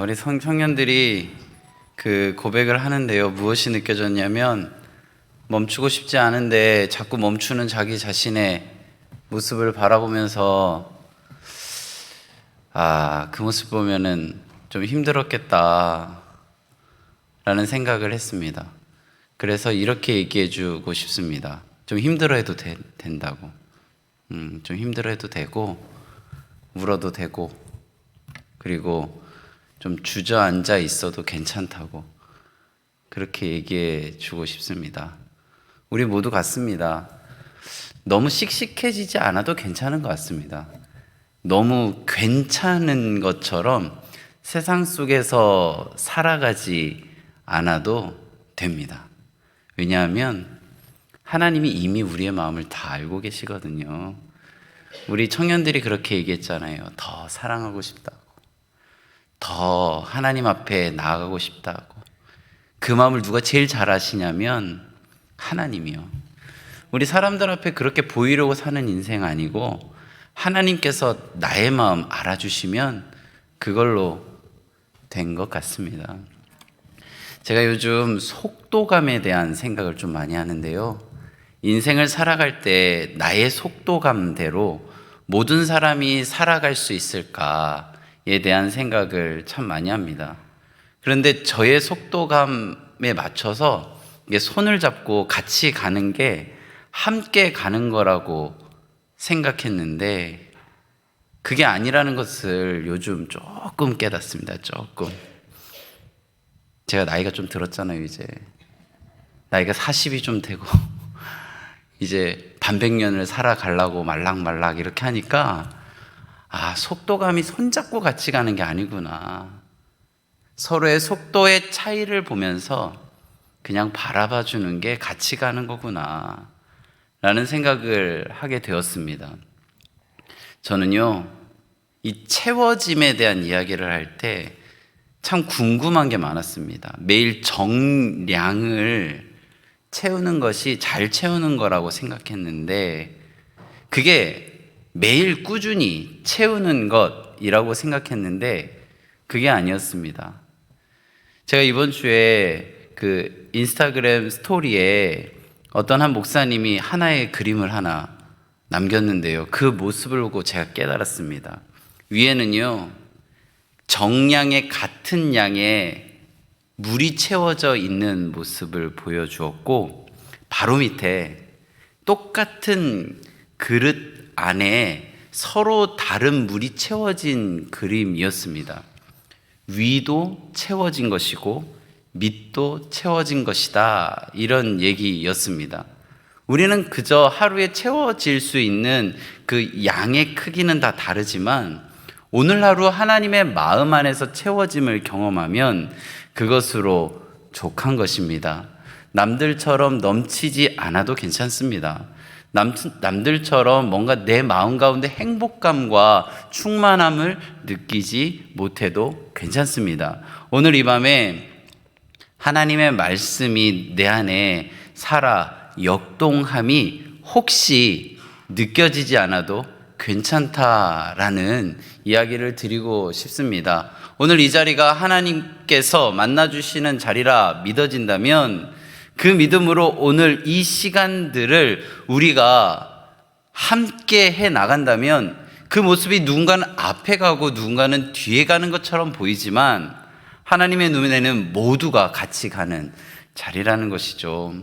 우리 청년들이 그 고백을 하는데요. 무엇이 느껴졌냐면 멈추고 싶지 않은데 자꾸 멈추는 자기 자신의 모습을 바라보면서 그 모습 보면은 좀 힘들었겠다 라는 생각을 했습니다. 그래서 이렇게 얘기해 주고 싶습니다. 좀 힘들어해도 된다고. 좀 힘들어해도 되고 울어도 되고 그리고 좀 주저앉아 있어도 괜찮다고 그렇게 얘기해 주고 싶습니다. 우리 모두 같습니다. 너무 씩씩해지지 않아도 괜찮은 것 같습니다. 너무 괜찮은 것처럼 세상 속에서 살아가지 않아도 됩니다. 왜냐하면 하나님이 이미 우리의 마음을 다 알고 계시거든요. 우리 청년들이 그렇게 얘기했잖아요. 더 사랑하고 싶다고, 더 하나님 앞에 나아가고 싶다고. 그 마음을 누가 제일 잘 아시냐면 하나님이요. 우리 사람들 앞에 그렇게 보이려고 사는 인생 아니고 하나님께서 나의 마음 알아주시면 그걸로 된 것 같습니다. 제가 요즘 속도감에 대한 생각을 좀 많이 하는데요. 인생을 살아갈 때 나의 속도감대로 모든 사람이 살아갈 수 있을까에 대한 생각을 참 많이 합니다. 그런데 저의 속도감에 맞춰서 손을 잡고 같이 가는 게 함께 가는 거라고 생각했는데 그게 아니라는 것을 요즘 조금 깨닫습니다. 조금. 제가 나이가 좀 들었잖아요. 이제 나이가 40이 좀 되고 이제 반백년을 살아가려고 말락말락 이렇게 하니까 속도감이 손잡고 같이 가는 게 아니구나. 서로의 속도의 차이를 보면서 그냥 바라봐 주는 게 같이 가는 거구나 라는 생각을 하게 되었습니다. 저는요, 이 채워짐에 대한 이야기를 할 때 참 궁금한 게 많았습니다. 매일 정량을 채우는 것이 잘 채우는 거라고 생각했는데 그게 매일 꾸준히 채우는 것이라고 생각했는데 그게 아니었습니다. 제가 이번 주에 그 인스타그램 스토리에 어떤 한 목사님이 하나의 그림을 하나 남겼는데요. 그 모습을 보고 제가 깨달았습니다. 위에는요, 정량의 같은 양의 물이 채워져 있는 모습을 보여주었고 바로 밑에 똑같은 그릇 안에 서로 다른 물이 채워진 그림이었습니다. 위도 채워진 것이고 밑도 채워진 것이다, 이런 얘기였습니다. 우리는 그저 하루에 채워질 수 있는 그 양의 크기는 다 다르지만 오늘 하루 하나님의 마음 안에서 채워짐을 경험하면 그것으로 족한 것입니다. 남들처럼 넘치지 않아도 괜찮습니다. 남들처럼 뭔가 내 마음 가운데 행복감과 충만함을 느끼지 못해도 괜찮습니다. 오늘 이 밤에 하나님의 말씀이 내 안에 살아 역동함이 혹시 느껴지지 않아도 괜찮다라는 이야기를 드리고 싶습니다. 오늘 이 자리가 하나님께서 만나주시는 자리라 믿어진다면 그 믿음으로 오늘 이 시간들을 우리가 함께 해 나간다면 그 모습이 누군가는 앞에 가고 누군가는 뒤에 가는 것처럼 보이지만 하나님의 눈에는 모두가 같이 가는 자리라는 것이죠.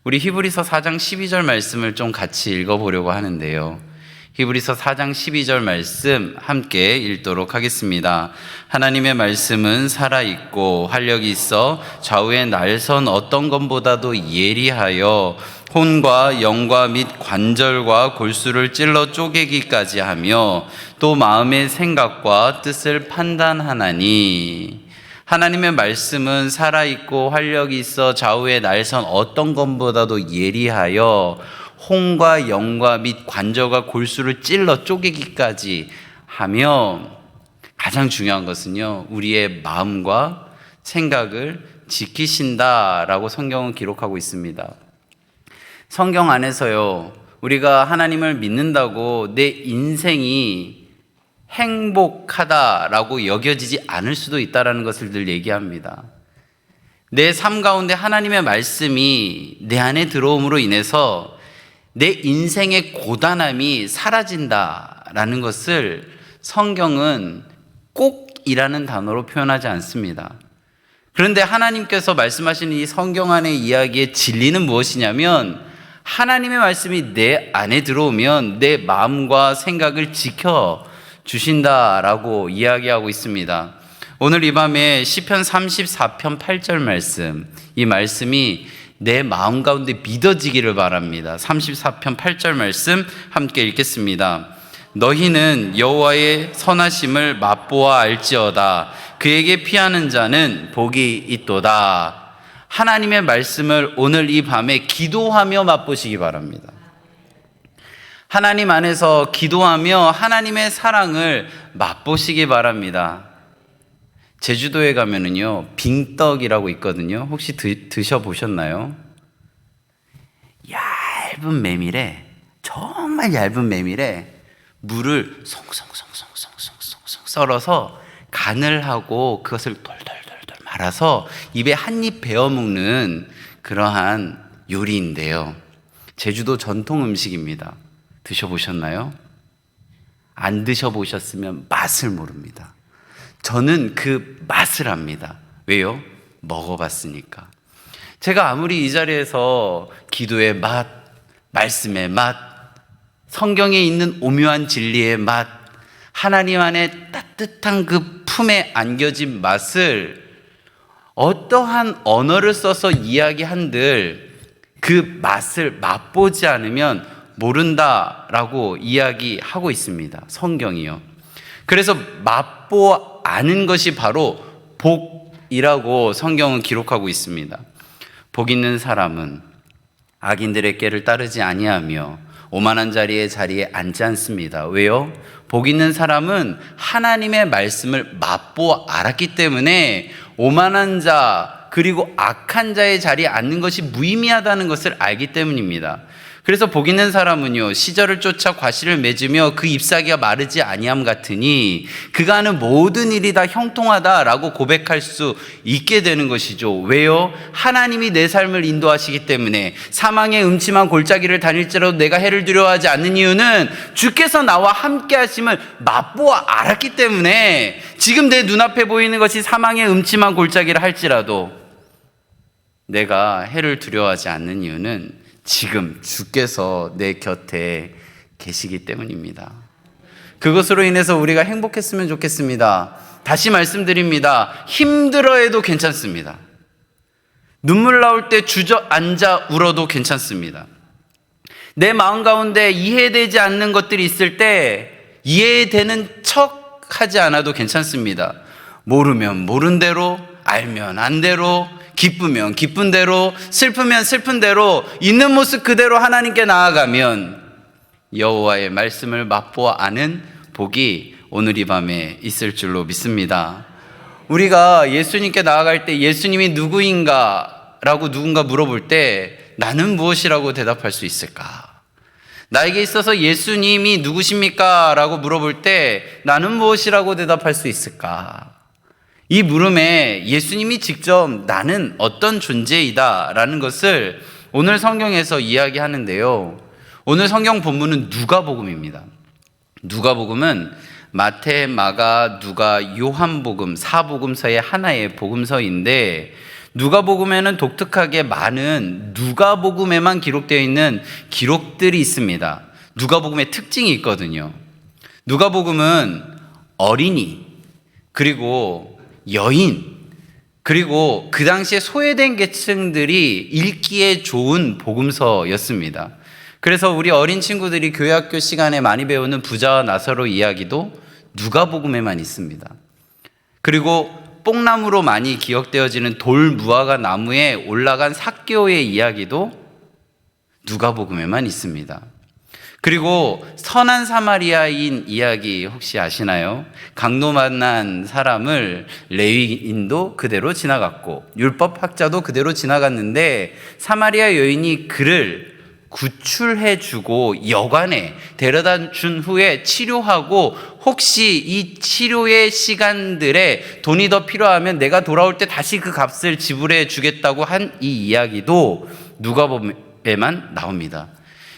우리 히브리서 4장 12절 말씀을 좀 같이 읽어보려고 하는데요. 히브리서 4장 12절 말씀 함께 읽도록 하겠습니다. 하나님의 말씀은 살아있고 활력이 있어 좌우의 날선 어떤 것보다도 예리하여 혼과 영과 및 관절과 골수를 찔러 쪼개기까지 하며 또 마음의 생각과 뜻을 판단하나니 하나님의 말씀은 살아있고 활력이 있어 좌우의 날선 어떤 것보다도 예리하여 혼과 영과 및 관절과 골수를 찔러 쪼개기까지 하며 가장 중요한 것은요, 우리의 마음과 생각을 지키신다라고 성경은 기록하고 있습니다. 성경 안에서요, 우리가 하나님을 믿는다고 내 인생이 행복하다라고 여겨지지 않을 수도 있다는 것을 늘 얘기합니다. 내 삶 가운데 하나님의 말씀이 내 안에 들어옴으로 인해서 내 인생의 고단함이 사라진다라는 것을 성경은 꼭이라는 단어로 표현하지 않습니다. 그런데 하나님께서 말씀하시는 이 성경 안의 이야기의 진리는 무엇이냐면 하나님의 말씀이 내 안에 들어오면 내 마음과 생각을 지켜주신다라고 이야기하고 있습니다. 오늘 이 밤에 시편 34편 8절 말씀, 이 말씀이 내 마음 가운데 믿어지기를 바랍니다. 34편 8절 말씀 함께 읽겠습니다. 너희는 여호와의 선하심을 맛보아 알지어다. 그에게 피하는 자는 복이 있도다. 하나님의 말씀을 오늘 이 밤에 기도하며 맛보시기 바랍니다. 하나님 안에서 기도하며 하나님의 사랑을 맛보시기 바랍니다. 제주도에 가면은요, 빙떡이라고 있거든요. 혹시 드셔보셨나요? 얇은 메밀에, 정말 얇은 메밀에 물을 송송송송송송송 썰어서 간을 하고 그것을 돌돌돌돌 말아서 입에 한 입 베어 먹는 그러한 요리인데요. 제주도 전통 음식입니다. 드셔보셨나요? 안 드셔보셨으면 맛을 모릅니다. 저는 그 맛을 압니다. 왜요? 먹어봤으니까. 제가 아무리 이 자리에서 기도의 맛, 말씀의 맛, 성경에 있는 오묘한 진리의 맛, 하나님 안에 따뜻한 그 품에 안겨진 맛을 어떠한 언어를 써서 이야기한들 그 맛을 맛보지 않으면 모른다라고 이야기하고 있습니다. 성경이요. 그래서 맛보 아는 것이 바로 복이라고 성경은 기록하고 있습니다. 복 있는 사람은 악인들의 꾀를 따르지 아니하며 오만한 자리에 앉지 않습니다. 왜요? 복 있는 사람은 하나님의 말씀을 맛보 알았기 때문에 오만한 자 그리고 악한 자의 자리에 앉는 것이 무의미하다는 것을 알기 때문입니다. 그래서 복 있는 사람은요, 시절을 쫓아 과실을 맺으며 그 잎사귀가 마르지 아니함 같으니 그가 하는 모든 일이 다 형통하다라고 고백할 수 있게 되는 것이죠. 왜요? 하나님이 내 삶을 인도하시기 때문에. 사망의 음침한 골짜기를 다닐지라도 내가 해를 두려워하지 않는 이유는 주께서 나와 함께 하심을 맛보아 알았기 때문에. 지금 내 눈앞에 보이는 것이 사망의 음침한 골짜기를 할지라도 내가 해를 두려워하지 않는 이유는 지금 주께서 내 곁에 계시기 때문입니다. 그것으로 인해서 우리가 행복했으면 좋겠습니다. 다시 말씀드립니다. 힘들어해도 괜찮습니다. 눈물 나올 때 주저앉아 울어도 괜찮습니다. 내 마음 가운데 이해되지 않는 것들이 있을 때 이해되는 척 하지 않아도 괜찮습니다. 모르면 모른 대로, 알면 안 대로, 기쁘면 기쁜 대로, 슬프면 슬픈 대로 있는 모습 그대로 하나님께 나아가면 여호와의 말씀을 맛보아 아는 복이 오늘 이 밤에 있을 줄로 믿습니다. 우리가 예수님께 나아갈 때 예수님이 누구인가 라고 누군가 물어볼 때 나는 무엇이라고 대답할 수 있을까? 나에게 있어서 예수님이 누구십니까? 라고 물어볼 때 나는 무엇이라고 대답할 수 있을까? 이 물음에 예수님이 직접 나는 어떤 존재이다 라는 것을 오늘 성경에서 이야기하는데요. 오늘 성경 본문은 누가복음입니다. 누가복음은 마태, 마가, 누가, 요한복음, 사복음서의 하나의 복음서인데 누가복음에는 독특하게 많은 누가복음에만 기록되어 있는 기록들이 있습니다. 누가복음의 특징이 있거든요. 누가복음은 어린이, 그리고 여인, 그리고 그 당시에 소외된 계층들이 읽기에 좋은 복음서였습니다. 그래서 우리 어린 친구들이 교회학교 시간에 많이 배우는 부자와 나사로 이야기도 누가복음에만 있습니다. 그리고 뽕나무로 많이 기억되어지는 돌 무화과 나무에 올라간 삭개오의 이야기도 누가복음에만 있습니다. 그리고 선한 사마리아인 이야기 혹시 아시나요? 강도 만난 사람을 레위인도 그대로 지나갔고 율법학자도 그대로 지나갔는데 사마리아 여인이 그를 구출해주고 여관에 데려다 준 후에 치료하고 혹시 이 치료의 시간들에 돈이 더 필요하면 내가 돌아올 때 다시 그 값을 지불해 주겠다고 한 이 이야기도 누가복음에만 나옵니다.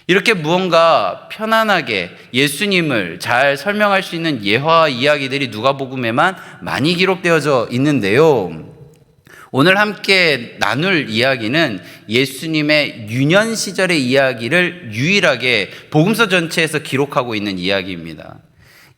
이렇게 무언가 편안하게 예수님을 잘 설명할 수 있는 예화 이야기들이 누가복음에만 많이 기록되어져 있는데요. 오늘 함께 나눌 이야기는 예수님의 유년 시절의 이야기를 유일하게 복음서 전체에서 기록하고 있는 이야기입니다.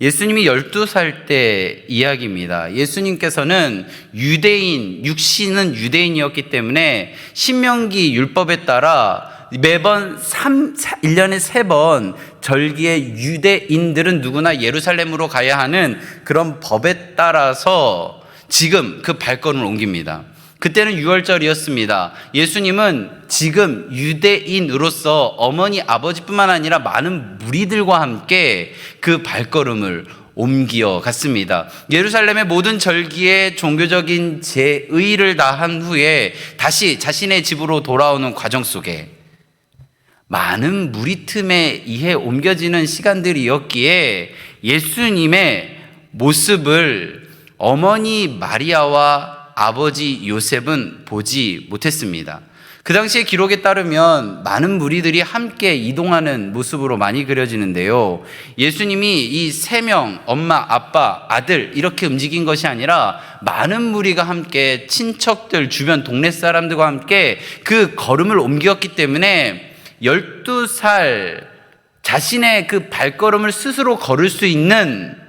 예수님이 12살 때 이야기입니다. 예수님께서는 육신은 유대인이었기 때문에 신명기 율법에 따라 매번 1년에 3번 절기에 유대인들은 누구나 예루살렘으로 가야 하는 그런 법에 따라서 지금 그 발걸음을 옮깁니다. 그때는 6월절이었습니다. 예수님은 지금 유대인으로서 어머니 아버지뿐만 아니라 많은 무리들과 함께 그 발걸음을 옮겨 갔습니다. 예루살렘의 모든 절기에 종교적인 제의를 다한 후에 다시 자신의 집으로 돌아오는 과정 속에 많은 무리 틈에 의해 옮겨지는 시간들이었기에 예수님의 모습을 어머니 마리아와 아버지 요셉은 보지 못했습니다. 그 당시의 기록에 따르면 많은 무리들이 함께 이동하는 모습으로 많이 그려지는데요. 예수님이 이 3명, 엄마, 아빠, 아들 이렇게 움직인 것이 아니라 많은 무리가 함께 친척들, 주변 동네 사람들과 함께 그 걸음을 옮겼기 때문에 12살 자신의 그 발걸음을 스스로 걸을 수 있는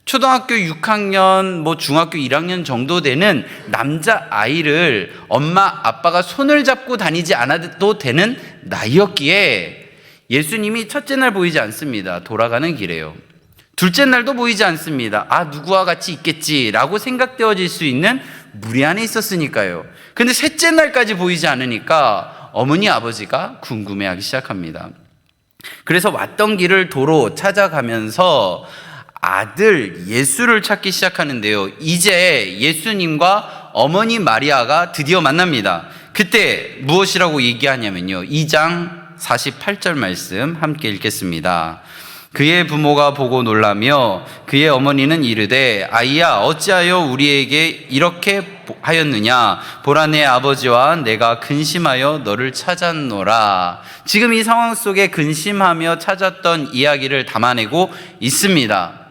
초등학교 6학년, 중학교 1학년 정도 되는 남자아이를 엄마, 아빠가 손을 잡고 다니지 않아도 되는 나이였기에 예수님이 첫째 날 보이지 않습니다. 돌아가는 길에요. 둘째 날도 보이지 않습니다. 누구와 같이 있겠지라고 생각되어질 수 있는 무리 안에 있었으니까요. 근데 셋째 날까지 보이지 않으니까 어머니, 아버지가 궁금해하기 시작합니다. 그래서 왔던 길을 도로 찾아가면서 아들 예수를 찾기 시작하는데요. 이제 예수님과 어머니 마리아가 드디어 만납니다. 그때 무엇이라고 얘기하냐면요. 2장 48절 말씀 함께 읽겠습니다. 그의 부모가 보고 놀라며 그의 어머니는 이르되 아이야 어찌하여 우리에게 이렇게 하였느냐 보라 내 아버지와 내가 근심하여 너를 찾았노라. 지금 이 상황 속에 근심하며 찾았던 이야기를 담아내고 있습니다.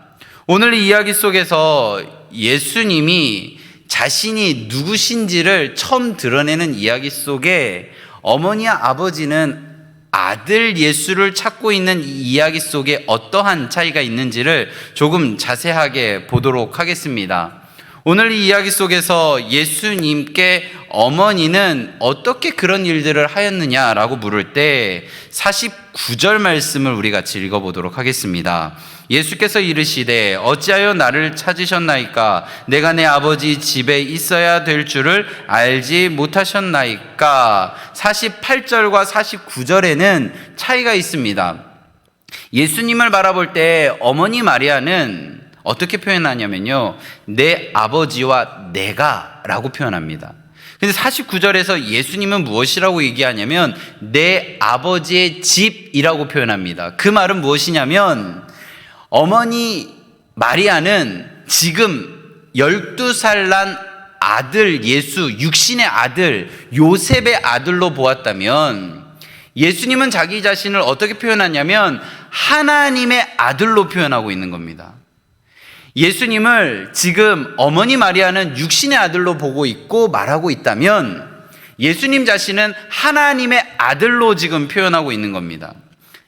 오늘 이 이야기 속에서 예수님이 자신이 누구신지를 처음 드러내는 이야기 속에 어머니와 아버지는 아들 예수를 찾고 있는 이 이야기 속에 어떠한 차이가 있는지를 조금 자세하게 보도록 하겠습니다. 오늘 이 이야기 속에서 예수님께 어머니는 어떻게 그런 일들을 하였느냐라고 물을 때 49절 말씀을 우리 같이 읽어보도록 하겠습니다. 예수께서 이르시되 어찌하여 나를 찾으셨나이까 내가 내 아버지 집에 있어야 될 줄을 알지 못하셨나이까. 48절과 49절에는 차이가 있습니다. 예수님을 바라볼 때 어머니 마리아는 어떻게 표현하냐면요, 내 아버지와 내가 라고 표현합니다. 근데 49절에서 예수님은 무엇이라고 얘기하냐면 내 아버지의 집이라고 표현합니다. 그 말은 무엇이냐면 어머니 마리아는 지금 12살 난 아들 예수, 육신의 아들 요셉의 아들로 보았다면 예수님은 자기 자신을 어떻게 표현하냐면 하나님의 아들로 표현하고 있는 겁니다. 예수님을 지금 어머니 마리아는 육신의 아들로 보고 있고 말하고 있다면 예수님 자신은 하나님의 아들로 지금 표현하고 있는 겁니다.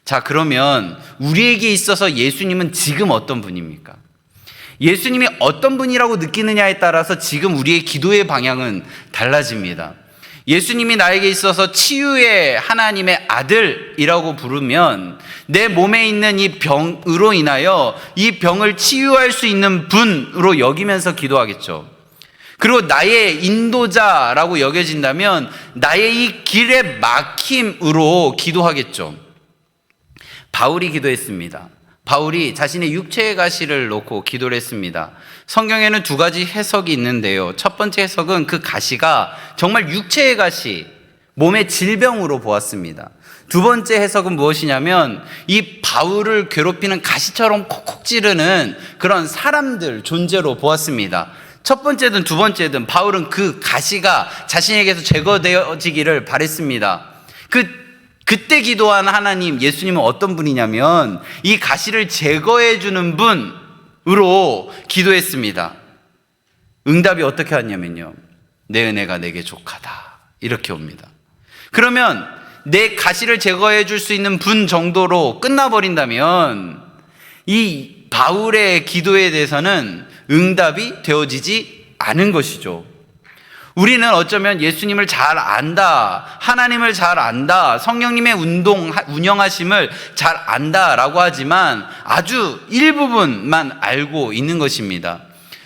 자, 그러면 우리에게 있어서 예수님은 지금 어떤 분입니까? 예수님이 어떤 분이라고 느끼느냐에 따라서 지금 우리의 기도의 방향은 달라집니다. 예수님이 나에게 있어서 치유의 하나님의 아들이라고 부르면 내 몸에 있는 이 병으로 인하여 이 병을 치유할 수 있는 분으로 여기면서 기도하겠죠. 그리고 나의 인도자라고 여겨진다면 나의 이 길의 막힘으로 기도하겠죠. 바울이 기도했습니다. 바울이 자신의 육체의 가시를 놓고 기도를 했습니다. 성경에는 두 가지 해석이 있는데요. 첫 번째 해석은 그 가시가 정말 육체의 가시, 몸의 질병으로 보았습니다. 두 번째 해석은 무엇이냐면 이 바울을 괴롭히는 가시처럼 콕콕 찌르는 그런 사람들 존재로 보았습니다. 첫 번째든 두 번째든 바울은 그 가시가 자신에게서 제거되어지기를 바랬습니다. 그때 기도한 하나님, 예수님은 어떤 분이냐면 이 가시를 제거해 주는 분으로 기도했습니다. 응답이 어떻게 왔냐면요, 내 은혜가 내게 족하다, 이렇게 옵니다. 그러면 내 가시를 제거해 줄 수 있는 분 정도로 끝나버린다면 이 바울의 기도에 대해서는 응답이 되어지지 않은 것이죠. 우리는 어쩌면 예수님을 잘 안다, 하나님을 잘 안다, 성령님의 운영하심을 잘 안다라고 하지만 아주 일부분만 알고 있는 것입니다.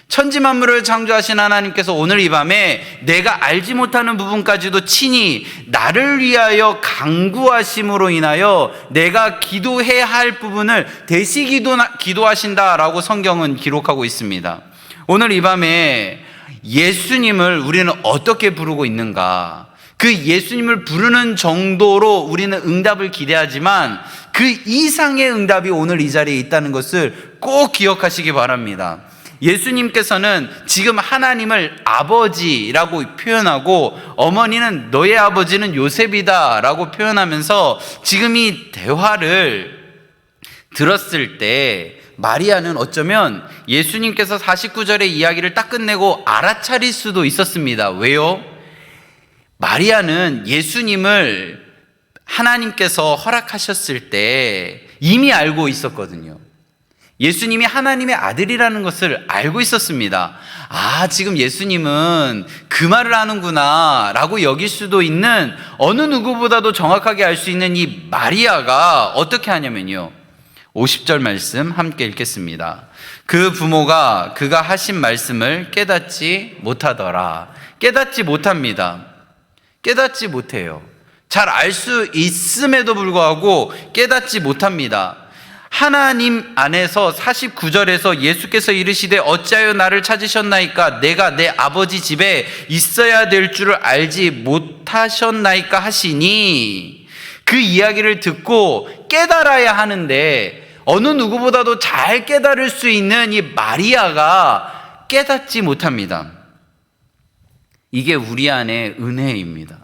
천지만물을 창조하신 하나님께서 오늘 이 밤에 내가 알지 못하는 부분까지도 친히 나를 위하여 강구하심으로 인하여 내가 기도해야 할 부분을 대시 기도하신다라고 성경은 기록하고 있습니다. 오늘 이 밤에 예수님을 우리는 어떻게 부르고 있는가? 그 예수님을 부르는 정도로 우리는 응답을 기대하지만 그 이상의 응답이 오늘 이 자리에 있다는 것을 꼭 기억하시기 바랍니다. 예수님께서는 지금 하나님을 아버지라고 표현하고 어머니는 너의 아버지는 요셉이다 라고 표현하면서 지금 이 대화를 들었을 때 마리아는 어쩌면 예수님께서 49절의 이야기를 딱 끝내고 알아차릴 수도 있었습니다. 왜요? 마리아는 예수님을 하나님께서 허락하셨을 때 이미 알고 있었거든요. 예수님이 하나님의 아들이라는 것을 알고 있었습니다. 아, 지금 예수님은 그 말을 하는구나 라고 여길 수도 있는, 어느 누구보다도 정확하게 알 수 있는 이 마리아가 어떻게 하냐면요, 50절 말씀 함께 읽겠습니다. 그 부모가 그가 하신 말씀을 깨닫지 못하더라. 깨닫지 못합니다. 깨닫지 못해요. 잘 알 수 있음에도 불구하고 깨닫지 못합니다. 하나님 안에서 49절에서 예수께서 이르시되 어찌하여 나를 찾으셨나이까? 내가 내 아버지 집에 있어야 될 줄을 알지 못하셨나이까 하시니, 그 이야기를 듣고 깨달아야 하는데 어느 누구보다도 잘 깨달을 수 있는 이 마리아가 깨닫지 못합니다. 이게 우리 안의 은혜입니다.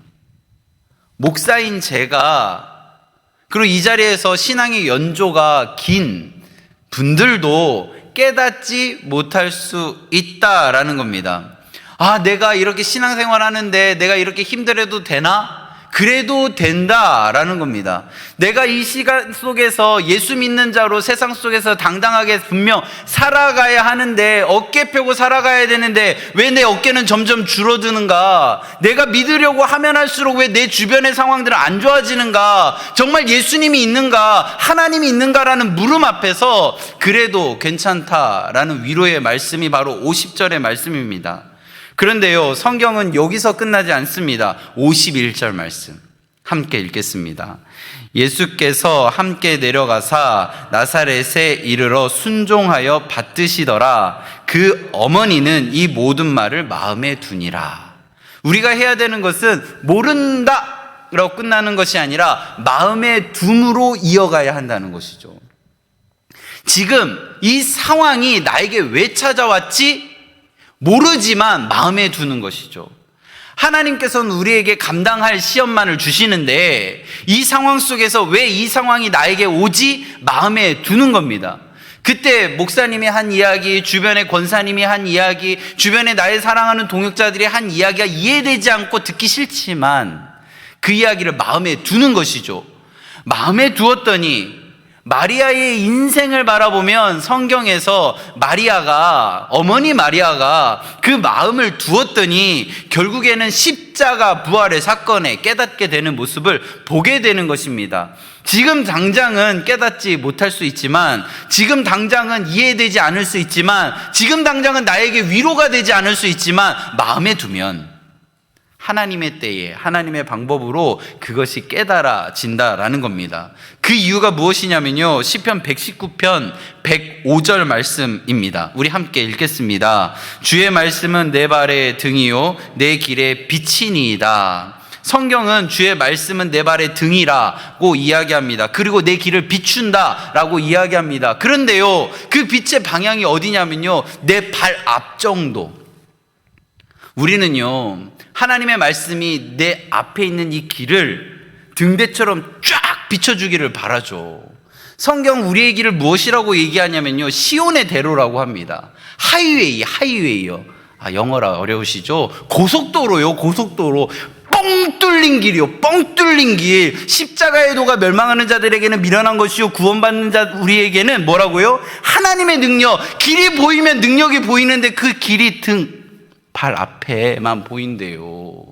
목사인 제가, 그리고 이 자리에서 신앙의 연조가 긴 분들도 깨닫지 못할 수 있다라는 겁니다. 아, 내가 이렇게 신앙생활 하는데 내가 이렇게 힘들어도 되나? 그래도 된다라는 겁니다. 내가 이 시간 속에서 예수 믿는 자로 세상 속에서 당당하게 분명 살아가야 하는데, 어깨 펴고 살아가야 되는데 왜 내 어깨는 점점 줄어드는가? 내가 믿으려고 하면 할수록 왜 내 주변의 상황들은 안 좋아지는가? 정말 예수님이 있는가? 하나님이 있는가라는 물음 앞에서 그래도 괜찮다라는 위로의 말씀이 바로 50절의 말씀입니다. 그런데요, 성경은 여기서 끝나지 않습니다. 51절 말씀 함께 읽겠습니다. 예수께서 함께 내려가사 나사렛에 이르러 순종하여 받드시더라. 그 어머니는 이 모든 말을 마음에 두니라. 우리가 해야 되는 것은 모른다 라고 끝나는 것이 아니라 마음에 둠으로 이어가야 한다는 것이죠. 지금 이 상황이 나에게 왜 찾아왔지? 모르지만 마음에 두는 것이죠. 하나님께서는 우리에게 감당할 시험만을 주시는데 이 상황 속에서 왜 이 상황이 나에게 오지? 마음에 두는 겁니다. 그때 목사님이 한 이야기, 주변의 권사님이 한 이야기, 주변에 나의 사랑하는 동역자들이 한 이야기가 이해되지 않고 듣기 싫지만 그 이야기를 마음에 두는 것이죠. 마음에 두었더니 마리아의 인생을 바라보면 성경에서 어머니 마리아가 그 마음을 두었더니 결국에는 십자가 부활의 사건에 깨닫게 되는 모습을 보게 되는 것입니다. 지금 당장은 깨닫지 못할 수 있지만, 지금 당장은 이해되지 않을 수 있지만, 지금 당장은 나에게 위로가 되지 않을 수 있지만, 마음에 두면 하나님의 때에 하나님의 방법으로 그것이 깨달아진다라는 겁니다. 그 이유가 무엇이냐면요, 시편 119편 105절 말씀입니다. 우리 함께 읽겠습니다. 주의 말씀은 내 발의 등이요 내 길의 빛이니이다. 성경은 주의 말씀은 내 발의 등이라고 이야기합니다. 그리고 내 길을 비춘다라고 이야기합니다. 그런데요, 그 빛의 방향이 어디냐면요, 내 발 앞 정도. 우리는요, 하나님의 말씀이 내 앞에 있는 이 길을 등대처럼 쫙 비춰주기를 바라죠. 성경 우리의 길을 무엇이라고 얘기하냐면요, 시온의 대로라고 합니다. 하이웨이요. 영어라 어려우시죠? 고속도로요, 고속도로. 뻥 뚫린 길이요, 뻥 뚫린 길. 십자가의 도가 멸망하는 자들에게는 미련한 것이요, 구원받는 자 우리에게는 뭐라고요? 하나님의 능력. 길이 보이면 능력이 보이는데 그 길이 발 앞에만 보인대요.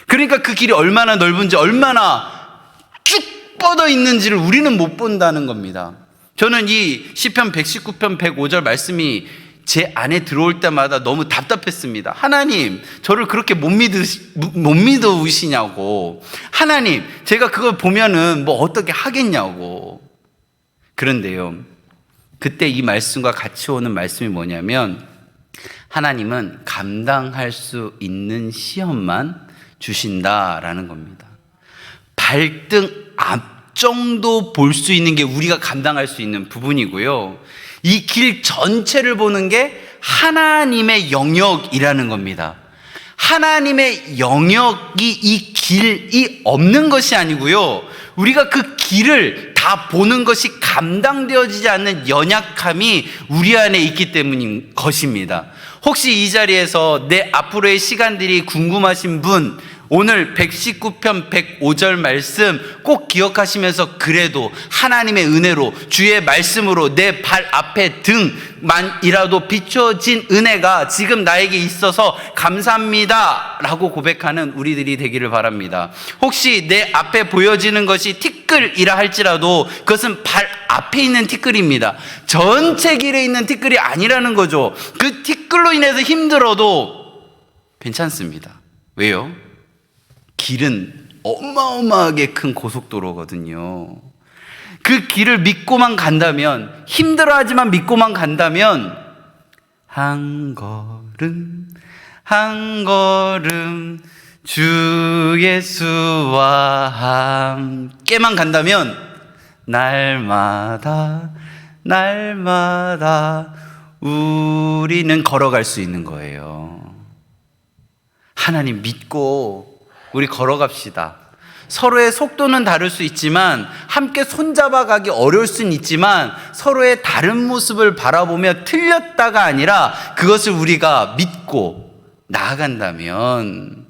그러니까 그 길이 얼마나 넓은지, 얼마나 쭉 뻗어 있는지를 우리는 못 본다는 겁니다. 저는 이 시편 119편 105절 말씀이 제 안에 들어올 때마다 너무 답답했습니다. 하나님, 저를 그렇게 못 믿으시냐고. 하나님, 제가 그걸 보면은 뭐 어떻게 하겠냐고. 그런데요, 그때 이 말씀과 같이 오는 말씀이 뭐냐면, 하나님은 감당할 수 있는 시험만 주신다라는 겁니다. 발등 앞 정도 볼 수 있는 게 우리가 감당할 수 있는 부분이고요, 이 길 전체를 보는 게 하나님의 영역이라는 겁니다. 하나님의 영역이 이 길이 없는 것이 아니고요, 우리가 그 길을 다 보는 것이 감당되어지지 않는 연약함이 우리 안에 있기 때문인 것입니다. 혹시 이 자리에서 내 앞으로의 시간들이 궁금하신 분, 오늘 119편 105절 말씀 꼭 기억하시면서, 그래도 하나님의 은혜로 주의 말씀으로 내 발 앞에 등만이라도 비춰진 은혜가 지금 나에게 있어서 감사합니다 라고 고백하는 우리들이 되기를 바랍니다. 혹시 내 앞에 보여지는 것이 티끌이라 할지라도 그것은 발 앞에 있는 티끌입니다. 전체 길에 있는 티끌이 아니라는 거죠. 그 티끌로 인해서 힘들어도 괜찮습니다. 왜요? 길은 어마어마하게 큰 고속도로거든요. 그 길을 믿고만 간다면, 힘들어하지만 믿고만 간다면, 한 걸음 한 걸음 주 예수와 함께만 간다면 날마다 우리는 걸어갈 수 있는 거예요. 하나님 믿고 우리 걸어갑시다. 서로의 속도는 다를 수 있지만, 함께 손잡아 가기 어려울 수는 있지만, 서로의 다른 모습을 바라보며 틀렸다가 아니라 그것을 우리가 믿고 나아간다면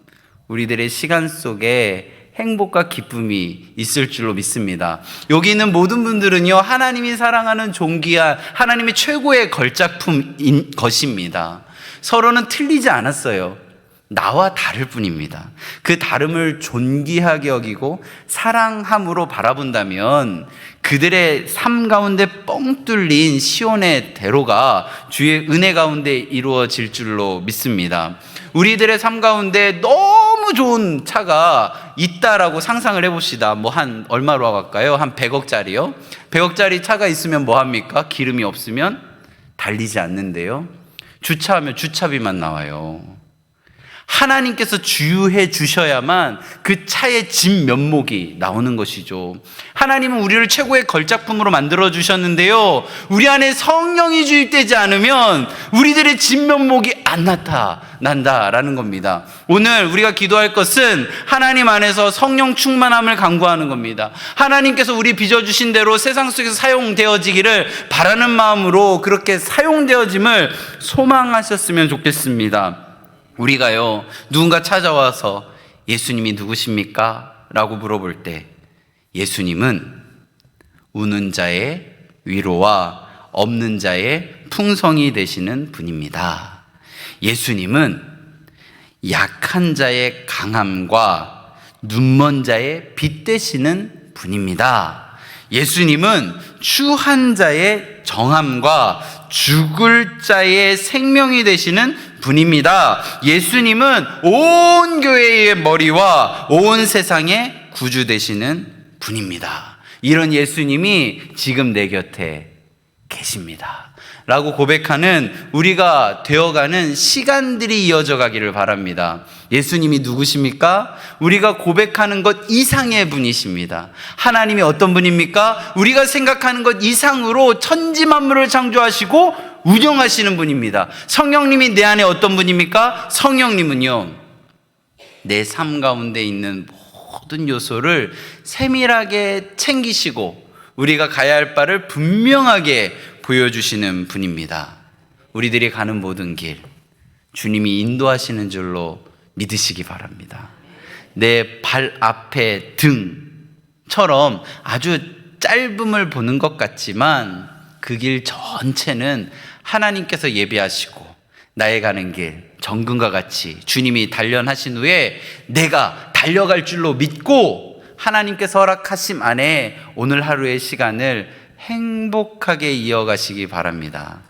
우리들의 시간 속에 행복과 기쁨이 있을 줄로 믿습니다. 여기 있는 모든 분들은요, 하나님이 사랑하는 존귀한 하나님의 최고의 걸작품인 것입니다. 서로는 틀리지 않았어요. 나와 다를 뿐입니다. 그 다름을 존귀하게 여기고 사랑함으로 바라본다면 그들의 삶 가운데 뻥 뚫린 시온의 대로가 주의 은혜 가운데 이루어질 줄로 믿습니다. 우리들의 삶 가운데 너무 좋은 차가 있다라고 상상을 해봅시다. 한 얼마로 할까요? 한 100억짜리요? 100억짜리 차가 있으면 뭐 합니까? 기름이 없으면 달리지 않는데요. 주차하면 주차비만 나와요. 하나님께서 주유해 주셔야만 그 차의 진면목이 나오는 것이죠. 하나님은 우리를 최고의 걸작품으로 만들어 주셨는데요, 우리 안에 성령이 주입되지 않으면 우리들의 진면목이 안 나타난다라는 겁니다. 오늘 우리가 기도할 것은 하나님 안에서 성령 충만함을 간구하는 겁니다. 하나님께서 우리 빚어주신 대로 세상 속에서 사용되어지기를 바라는 마음으로 그렇게 사용되어짐을 소망하셨으면 좋겠습니다. 우리가요, 누군가 찾아와서 예수님이 누구십니까? 라고 물어볼 때, 예수님은 우는 자의 위로와 없는 자의 풍성이 되시는 분입니다. 예수님은 약한 자의 강함과 눈먼 자의 빛 되시는 분입니다. 예수님은 추한 자의 정함과 죽을 자의 생명이 되시는 분입니다. 예수님은 온 교회의 머리와 온 세상의 구주 되시는 분입니다. 이런 예수님이 지금 내 곁에 계십니다. 라고 고백하는 우리가 되어가는 시간들이 이어져 가기를 바랍니다. 예수님이 누구십니까? 우리가 고백하는 것 이상의 분이십니다. 하나님이 어떤 분입니까? 우리가 생각하는 것 이상으로 천지 만물을 창조하시고 운영하시는 분입니다. 성령님이 내 안에 어떤 분입니까? 성령님은요, 내 삶 가운데 있는 모든 요소를 세밀하게 챙기시고 우리가 가야 할 바를 분명하게 보여주시는 분입니다. 우리들이 가는 모든 길 주님이 인도하시는 줄로 믿으시기 바랍니다. 내 발 앞에 등처럼 아주 짧음을 보는 것 같지만 그 길 전체는 하나님께서 예비하시고 나의 가는 길 정금과 같이 주님이 단련하신 후에 내가 달려갈 줄로 믿고 하나님께서 허락하심 안에 오늘 하루의 시간을 행복하게 이어가시기 바랍니다.